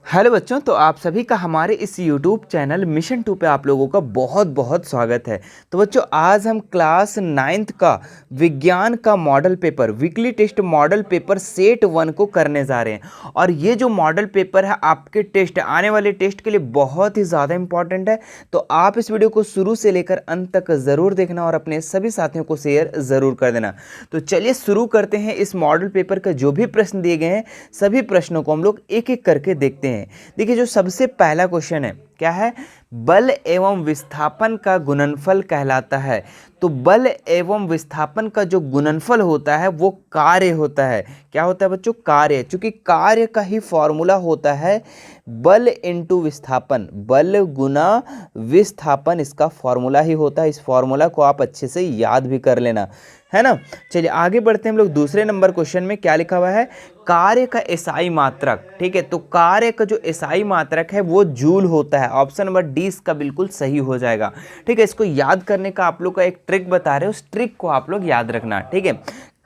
Hello बच्चों, तो आप सभी का हमारे इस YouTube चैनल मिशन 2 पे आप लोगों का बहुत बहुत स्वागत है। तो बच्चों, आज हम क्लास 9th का विज्ञान का model paper weekly test model paper set 1 को करने जा रहे हैं। और ये जो मॉडल पेपर है आपके टेस्ट आने वाले टेस्ट के लिए बहुत ही ज़्यादा इंपॉर्टेंट है। तो आप इस वीडियो को शुरू से लेकर अंत तक ज़रूर देखना और अपने सभी साथियों को शेयर ज़रूर कर देना। तो चलिए शुरू करते हैं। इस मॉडल पेपर का जो भी प्रश्न दिए गए हैं सभी प्रश्नों को हम लोग एक एक करके देखते हैं। देखिए, जो सबसे पहला क्वेश्चन है क्या है, बल एवं विस्थापन का गुणनफल कहलाता है। तो बल एवं विस्थापन का जो गुणनफल होता है वो कार्य होता है। क्या होता है बच्चों? कार्य। चूंकि कार्य का ही फॉर्मूला होता है बल इंटू विस्थापन, बल गुना विस्थापन, इसका फॉर्मूला ही होता है। इस फॉर्मूला को आप अच्छे से याद भी कर लेना, है ना। चलिए आगे बढ़ते हैं हम लोग। दूसरे नंबर क्वेश्चन में क्या लिखा हुआ है, कार्य का एसआई मात्रक। ठीक है, तो कार्य का जो एसआई मात्रक है वो जूल होता है। ऑप्शन नंबर डी इसका बिल्कुल सही हो जाएगा। ठीक है, इसको याद करने का आप लोग का एक ट्रिक बता रहे हैं, उस ट्रिक को आप लोग याद रखना। ठीक है,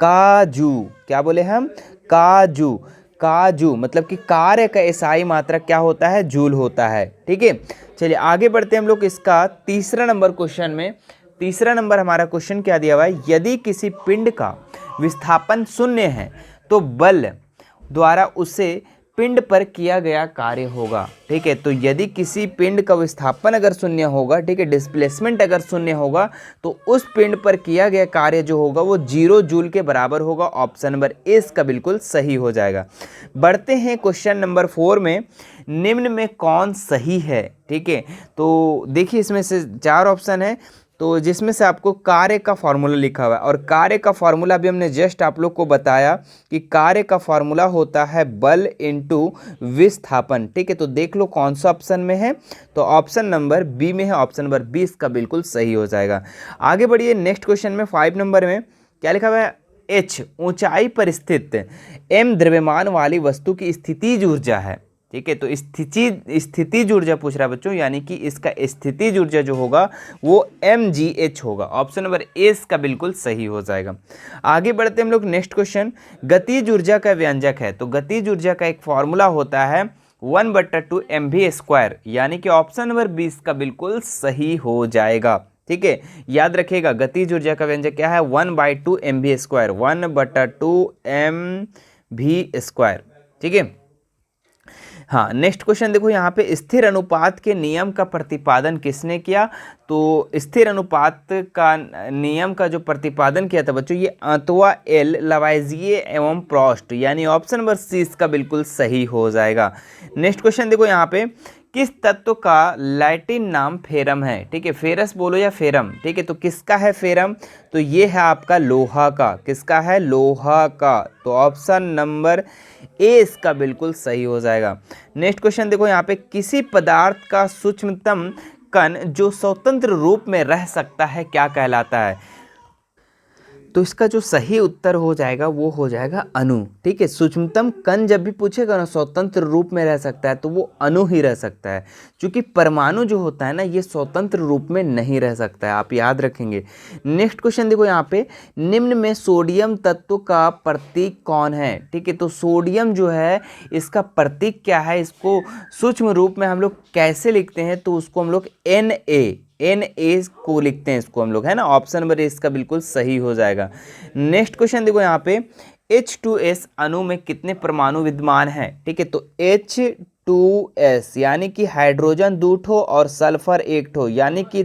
काजू, क्या बोले हम? काजू। काजू मतलब कि कार्य का एसआई मात्रक क्या होता है? जूल होता है। ठीक है, चलिए आगे बढ़ते हैं हम लोग। इसका तीसरा नंबर क्वेश्चन में, तीसरा नंबर हमारा क्वेश्चन क्या दिया हुआ है, यदि किसी पिंड का विस्थापन शून्य है तो बल द्वारा उसे पिंड पर किया गया कार्य होगा। ठीक है, तो यदि किसी पिंड का विस्थापन अगर शून्य होगा, ठीक है, डिस्प्लेसमेंट अगर शून्य होगा, तो उस पिंड पर किया गया कार्य जो होगा वो 0 जूल के बराबर होगा। ऑप्शन नंबर ए इसका बिल्कुल सही हो जाएगा। बढ़ते हैं क्वेश्चन नंबर 4 में, निम्न में कौन सही है? ठीक है, तो देखिए इसमें से 4 ऑप्शन है, तो जिसमें से आपको कार्य का फॉर्मूला लिखा हुआ है, और कार्य का फॉर्मूला भी हमने जस्ट आप लोग को बताया कि कार्य का फॉर्मूला होता है बल इंटू विस्थापन। ठीक है, तो देख लो कौन सा ऑप्शन में है, तो ऑप्शन नंबर बी में है। ऑप्शन नंबर बी इसका बिल्कुल सही हो जाएगा। आगे बढ़िए नेक्स्ट क्वेश्चन में, 5 नंबर में क्या लिखा हुआ है, एच ऊंचाई पर स्थित एम द्रव्यमान वाली वस्तु की स्थितिज ऊर्जा है। ठीक है, तो स्थितिज ऊर्जा पूछ रहा है बच्चों, यानी कि इसका स्थितिज ऊर्जा जो होगा वो mgh होगा। ऑप्शन नंबर ए इसका बिल्कुल सही हो जाएगा। आगे बढ़ते हम लोग नेक्स्ट क्वेश्चन, गतिज ऊर्जा का व्यंजक है। तो गतिज ऊर्जा का एक फॉर्मूला होता है 1/2 mv², यानी कि ऑप्शन नंबर 20 का बिल्कुल सही हो जाएगा। ठीक है, याद रखिएगा गतिज ऊर्जा का व्यंजक क्या है, 1/2 mv², 1/2 mv²। ठीक है, हाँ नेक्स्ट क्वेश्चन देखो, यहाँ पे स्थिर अनुपात के नियम का प्रतिपादन किसने किया? तो स्थिर अनुपात का नियम का जो प्रतिपादन किया था बच्चों, ये अंतोआ एल लवाइजिए एवं प्रोस्ट, यानी ऑप्शन नंबर सी इसका बिल्कुल सही हो जाएगा। नेक्स्ट क्वेश्चन देखो, यहाँ पे किस तत्व का लैटिन नाम फेरम है? ठीक है, फेरस बोलो या फेरम। ठीक है, तो किसका है फेरम? तो ये है आपका लोहा का। किसका है? लोहा का। तो ऑप्शन नंबर ए इसका बिल्कुल सही हो जाएगा। नेक्स्ट क्वेश्चन देखो, यहाँ पे किसी पदार्थ का सूक्ष्मतम कण जो स्वतंत्र रूप में रह सकता है क्या कहलाता है? तो इसका जो सही उत्तर हो जाएगा वो हो जाएगा अणु। ठीक है, सूक्ष्मतम कण जब भी पूछेगा ना स्वतंत्र रूप में रह सकता है तो वो अणु ही रह सकता है, क्योंकि परमाणु जो होता है ना ये स्वतंत्र रूप में नहीं रह सकता है, आप याद रखेंगे। नेक्स्ट क्वेश्चन देखो, यहाँ पे निम्न में सोडियम तत्व का प्रतीक कौन है? ठीक है, तो सोडियम जो है इसका प्रतीक क्या है, इसको सूक्ष्म रूप में हम लोग कैसे लिखते हैं? तो उसको हम लोग Na को लिखते हैं, इसको हम लोग, है ना। ऑप्शन नंबर ए इसका बिल्कुल सही हो जाएगा। नेक्स्ट क्वेश्चन देखो, यहाँ पे H2S अणु में कितने परमाणु विद्यमान हैं? ठीक है, तो H2S यानी कि हाइड्रोजन 2 ठो और सल्फर 1 ठो, यानी कि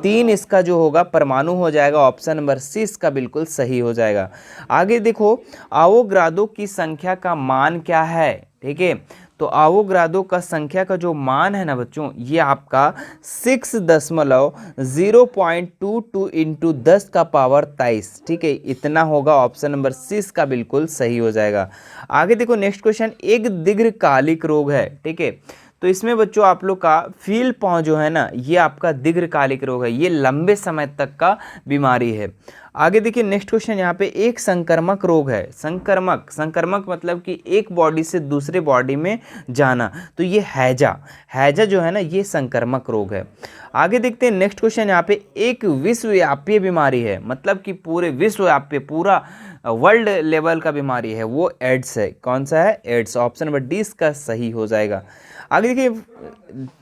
3 इसका जो होगा परमाणु हो जाएगा। ऑप्शन नंबर सी इसका बिल्कुल सही हो जाएगा। आगे देखो, आवोगाद्रो की संख्या का मान क्या है? ठीक है, तो आवोगाद्रो का संख्या का जो मान है ना बच्चों, ये आपका 6.022 इंटू 10 का पावर 23। ठीक है, इतना होगा। ऑप्शन नंबर सी इसका बिल्कुल सही हो जाएगा। आगे देखो नेक्स्ट क्वेश्चन, एक दीर्घकालिक रोग है। ठीक है, तो इसमें बच्चों आप लोग का फील पाँव जो है ना, ये आपका दीर्घकालिक रोग है, ये लंबे समय तक का बीमारी है। आगे देखिए नेक्स्ट क्वेश्चन यहाँ पे, एक संक्रमक रोग है, संक्रमक मतलब कि एक बॉडी से दूसरे बॉडी में जाना, तो ये हैजा जो है ना ये संक्रमक रोग है। आगे देखते हैं नेक्स्ट क्वेश्चन यहाँ पे, एक विश्वव्यापी बीमारी है, मतलब कि पूरे विश्वव्यापी पूरा वर्ल्ड लेवल का बीमारी है, वो एड्स है। कौन सा है? एड्स। ऑप्शन नंबर डी इसका सही हो जाएगा। आगे देखिए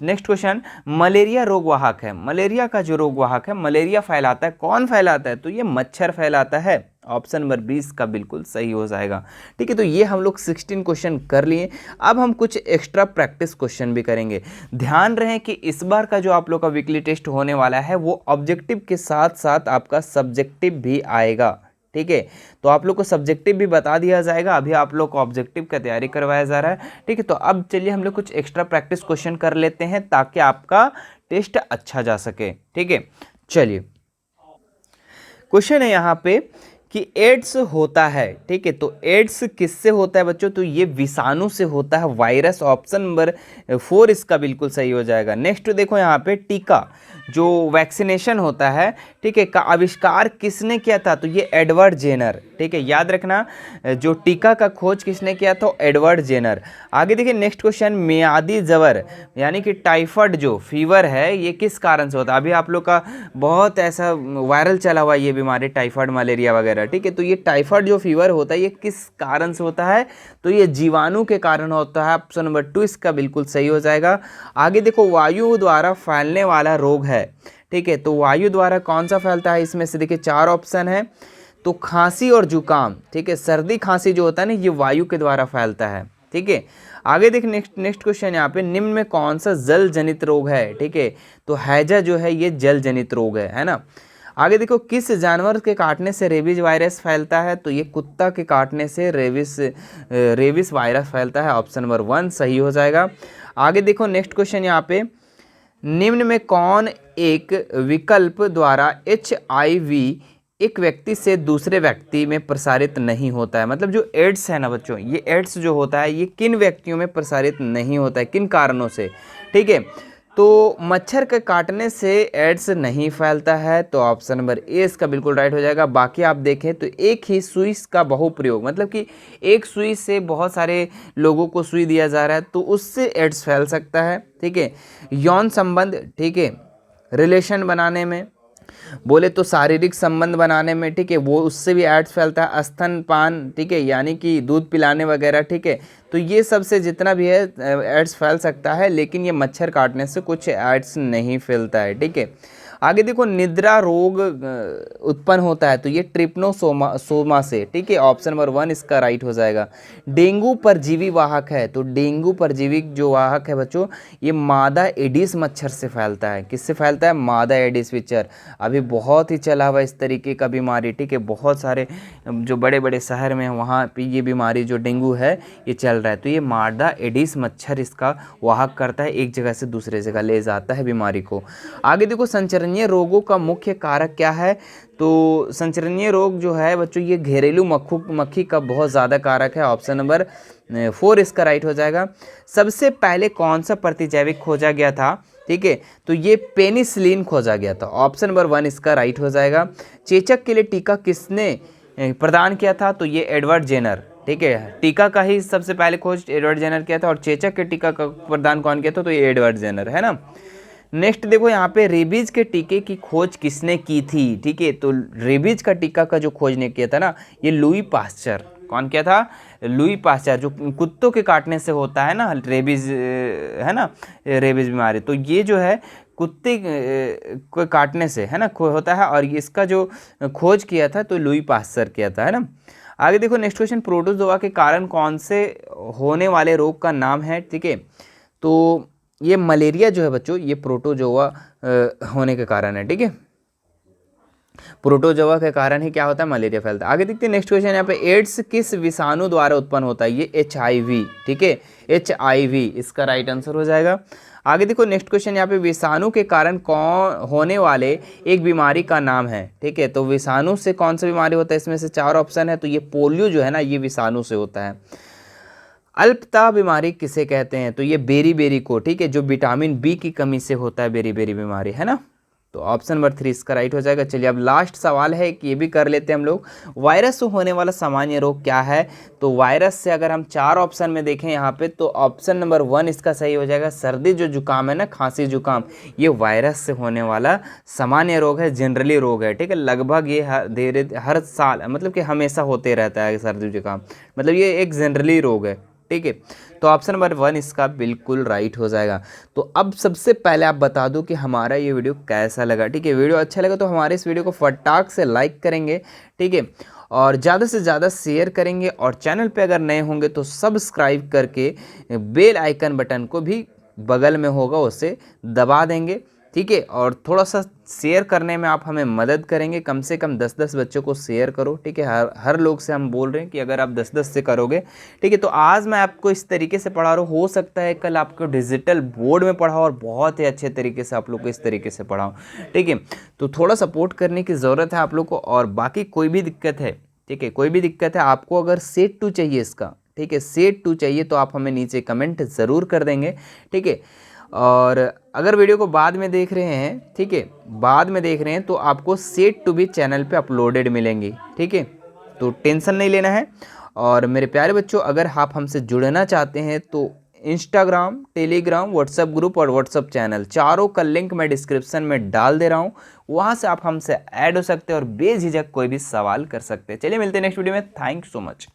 नेक्स्ट क्वेश्चन, मलेरिया रोगवाहक है, मलेरिया का जो रोगवाहक है, मलेरिया फैलाता है, कौन फैलाता है? तो ये मच्छर फैलाता है। ऑप्शन नंबर 20 का बिल्कुल सही हो जाएगा। ठीक है, तो ये हम लोग 16 क्वेश्चन कर लिए। अब हम कुछ एक्स्ट्रा प्रैक्टिस क्वेश्चन भी करेंगे। ध्यान रहे कि इस बार का जो आप लोग का वीकली टेस्ट होने वाला है वो ऑब्जेक्टिव के साथ साथ आपका सब्जेक्टिव भी आएगा। ठीक है, तो आप लोग को सब्जेक्टिव भी बता दिया जाएगा, अभी आप लोग को ऑब्जेक्टिव का तैयारी करवाया जा रहा है। ठीक है, तो अब चलिए हम लोग कुछ एक्स्ट्रा प्रैक्टिस क्वेश्चन कर लेते हैं ताकि आपका टेस्ट अच्छा जा सके। ठीक है, चलिए क्वेश्चन है यहाँ पे कि एड्स होता है। ठीक है, तो एड्स किससे होता है बच्चों? तो ये विषाणु से होता है, वायरस। ऑप्शन नंबर 4 इसका बिल्कुल सही हो जाएगा। नेक्स्ट देखो यहाँ पे, टीका जो वैक्सीनेशन होता है, ठीक है, का आविष्कार किसने किया था? तो ये एडवर्ड जेनर। ठीक है, याद रखना, जो टीका का खोज किसने किया था? Edward Jenner. आगे देखिए नेक्स्ट क्वेश्चन, मियादी जवर यानी कि टाइफाइड जो फीवर है ये किस कारण से होता है? अभी आप लोग का बहुत ऐसा वायरल चला हुआ ये बीमारी, टाइफाइड मलेरिया वगैरह। ठीक है, तो ये टाइफाइड जो फीवर होता है ये किस कारण से होता है? तो ये जीवाणु के कारण होता है। ऑप्शन नंबर 2 इसका बिल्कुल सही हो जाएगा। आगे देखो, वायु द्वारा फैलने वाला रोग है। ठीक है, तो वायु द्वारा कौन सा फैलता है? इसमें से देखिए 4 ऑप्शन है, तो खांसी और जुकाम। ठीक है, सर्दी खांसी जो होता है ना ये वायु के द्वारा फैलता है। ठीक है, आगे देख नेक्स्ट क्वेश्चन यहाँ पे, निम्न में कौन सा जल जनित रोग है? ठीक है, तो हैजा जो है ये जल जनित रोग है ना। आगे देखो, किस जानवर के काटने से रेबीज वायरस फैलता है? तो ये कुत्ता के काटने से रेबीज वायरस फैलता है। ऑप्शन नंबर 1 सही हो जाएगा। आगे देखो नेक्स्ट क्वेश्चन यहाँ पे, निम्न में कौन एक विकल्प द्वारा HIV एक व्यक्ति से दूसरे व्यक्ति में प्रसारित नहीं होता है? मतलब जो एड्स है ना बच्चों, ये एड्स जो होता है ये किन व्यक्तियों में प्रसारित नहीं होता है, किन कारणों से? ठीक है, तो मच्छर के काटने से एड्स नहीं फैलता है, तो ऑप्शन नंबर ए इसका बिल्कुल राइट हो जाएगा। बाकी आप देखें तो एक ही सुई का बहुप्रयोग, मतलब कि एक सुई से बहुत सारे लोगों को सुई दिया जा रहा है तो उससे एड्स फैल सकता है। ठीक है, यौन संबंध, ठीक है, रिलेशन बनाने में, बोले तो शारीरिक संबंध बनाने में, ठीक है, वो उससे भी एड्स फैलता है। स्तनपान, ठीक है, यानी कि दूध पिलाने वगैरह। ठीक है, तो ये सबसे जितना भी है एड्स फैल सकता है, लेकिन ये मच्छर काटने से कुछ एड्स नहीं फैलता है। ठीक है, आगे देखो, निद्रा रोग उत्पन्न होता है, तो ये ट्रिप्नोसोमा से। ठीक है, ऑप्शन नंबर 1 इसका राइट हो जाएगा। डेंगू परजीवी वाहक है, तो डेंगू परजीवी जो वाहक है बच्चों ये मादा एडिस मच्छर से फैलता है। किससे फैलता है? मादा एडिस मच्छर। अभी बहुत ही चला हुआ इस तरीके का बीमारी। ठीक है, बहुत सारे जो बड़े बड़े शहर में वहाँ पे ये बीमारी जो डेंगू है ये चल रहा है। तो ये मादा एडिस मच्छर इसका वाहक करता है, एक जगह से दूसरे जगह ले जाता है बीमारी को। आगे देखो, संचरणीय रोगों का मुख्य कारक क्या है? तो संचरणीय रोग जो है बच्चों ये घरेलू मक्खी का बहुत ज़्यादा कारक है। ऑप्शन नंबर 4 इसका राइट हो जाएगा। सबसे पहले कौन सा प्रतिजैविक खोजा गया था? ठीक है, तो ये पेनिसिलिन खोजा गया था। ऑप्शन नंबर 1 इसका राइट हो जाएगा। चेचक के लिए टीका किसने प्रदान किया था? तो ये एडवर्ड जेनर। ठीक है, टीका का ही सबसे पहले खोज एडवर्ड जेनर किया था, और चेचक के टीका का प्रदान कौन किया था? तो ये एडवर्ड जेनर है ना। नेक्स्ट देखो यहाँ पे, रेबीज के टीके की खोज किसने की थी? ठीक है, तो रेबीज का टीका का जो खोज ने किया था ना ये लुई पास्चर। कौन किया था? लुई पास्चर, जो कुत्तों के काटने से होता है ना रेबीज, है ना, रेबीज बीमारी। तो ये जो है कुत्ते को काटने से है ना होता है, और इसका जो खोज किया था तो लुई पास्चर किया था, है ना। आगे देखो नेक्स्ट क्वेश्चन, प्रोटोजोआ के कारण कौन से होने वाले रोग का नाम है? ठीक है, तो ये मलेरिया जो है बच्चों ये प्रोटोजोआ होने के कारण है। ठीक है, प्रोटोजोआ के कारण ही क्या होता है? मलेरिया फैलता है। आगे देखते हैं नेक्स्ट क्वेश्चन यहाँ पे, एड्स किस विषाणु द्वारा उत्पन्न होता है? ये HIV। ठीक है, HIV इसका राइट आंसर हो जाएगा। आगे देखो नेक्स्ट क्वेश्चन यहाँ पे, विषाणु के कारण कौन होने वाले एक बीमारी का नाम है? ठीक है, तो विषाणु से कौन सा बीमारी होता है? इसमें से 4 ऑप्शन है, तो ये पोलियो जो है ना ये विषाणु से होता है। अल्पता बीमारी किसे कहते हैं? तो ये बेरी को, ठीक है, जो विटामिन B की कमी से होता है बेरी बीमारी, है ना। तो ऑप्शन नंबर 3 इसका राइट हो जाएगा। चलिए अब लास्ट सवाल है कि ये भी कर लेते हैं हम लोग। वायरस से होने वाला सामान्य रोग क्या है? तो वायरस से अगर हम 4 ऑप्शन में देखें यहाँ पे, तो ऑप्शन नंबर 1 इसका सही हो जाएगा। सर्दी जो जुकाम है ना, खांसी जुकाम, ये वायरस से होने वाला सामान्य रोग है, जनरली रोग है, ठीक है। लगभग ये हर साल मतलब कि हमेशा होते रहता है सर्दी जुकाम, मतलब ये एक जनरली रोग है, ठीक है। तो ऑप्शन नंबर 1 इसका बिल्कुल राइट हो जाएगा। तो अब सबसे पहले आप बता दो कि हमारा ये वीडियो कैसा लगा, ठीक है। वीडियो अच्छा लगा तो हमारे इस वीडियो को फटाक से लाइक करेंगे, ठीक है, और ज़्यादा से ज़्यादा शेयर करेंगे, और चैनल पे अगर नए होंगे तो सब्सक्राइब करके बेल आइकन बटन को भी बगल में होगा उसे दबा देंगे, ठीक है। और थोड़ा सा शेयर करने में आप हमें मदद करेंगे, कम से कम 10-10 बच्चों को शेयर करो, ठीक है। हर लोग से हम बोल रहे हैं कि अगर आप 10-10 से करोगे, ठीक है। तो आज मैं आपको इस तरीके से पढ़ा रहा हूँ, हो सकता है कल आपको डिजिटल बोर्ड में पढ़ाओ और बहुत ही अच्छे तरीके से आप लोग को इस तरीके से पढ़ाओ, ठीक है। तो थोड़ा सपोर्ट करने की ज़रूरत है आप लोग को। और बाकी कोई भी दिक्कत है, ठीक है, कोई भी दिक्कत है आपको, अगर सेट 2 चाहिए इसका, ठीक है, सेट 2 चाहिए तो आप हमें नीचे कमेंट ज़रूर कर देंगे, ठीक है। और अगर वीडियो को बाद में देख रहे हैं, ठीक है, बाद में देख रहे हैं, तो आपको सेट 2 भी चैनल पे अपलोडेड मिलेंगी, ठीक है। तो टेंशन नहीं लेना है। और मेरे प्यारे बच्चों, अगर आप हमसे जुड़ना चाहते हैं तो इंस्टाग्राम, टेलीग्राम, व्हाट्सएप ग्रुप और व्हाट्सएप चैनल, चारों का लिंक मैं डिस्क्रिप्शन में डाल दे रहा हूँ, वहाँ से आप हमसे ऐड हो सकते हैं और बेझिझक कोई भी सवाल कर सकते हैं। चलिए मिलते हैं नेक्स्ट वीडियो में। Thank you so much.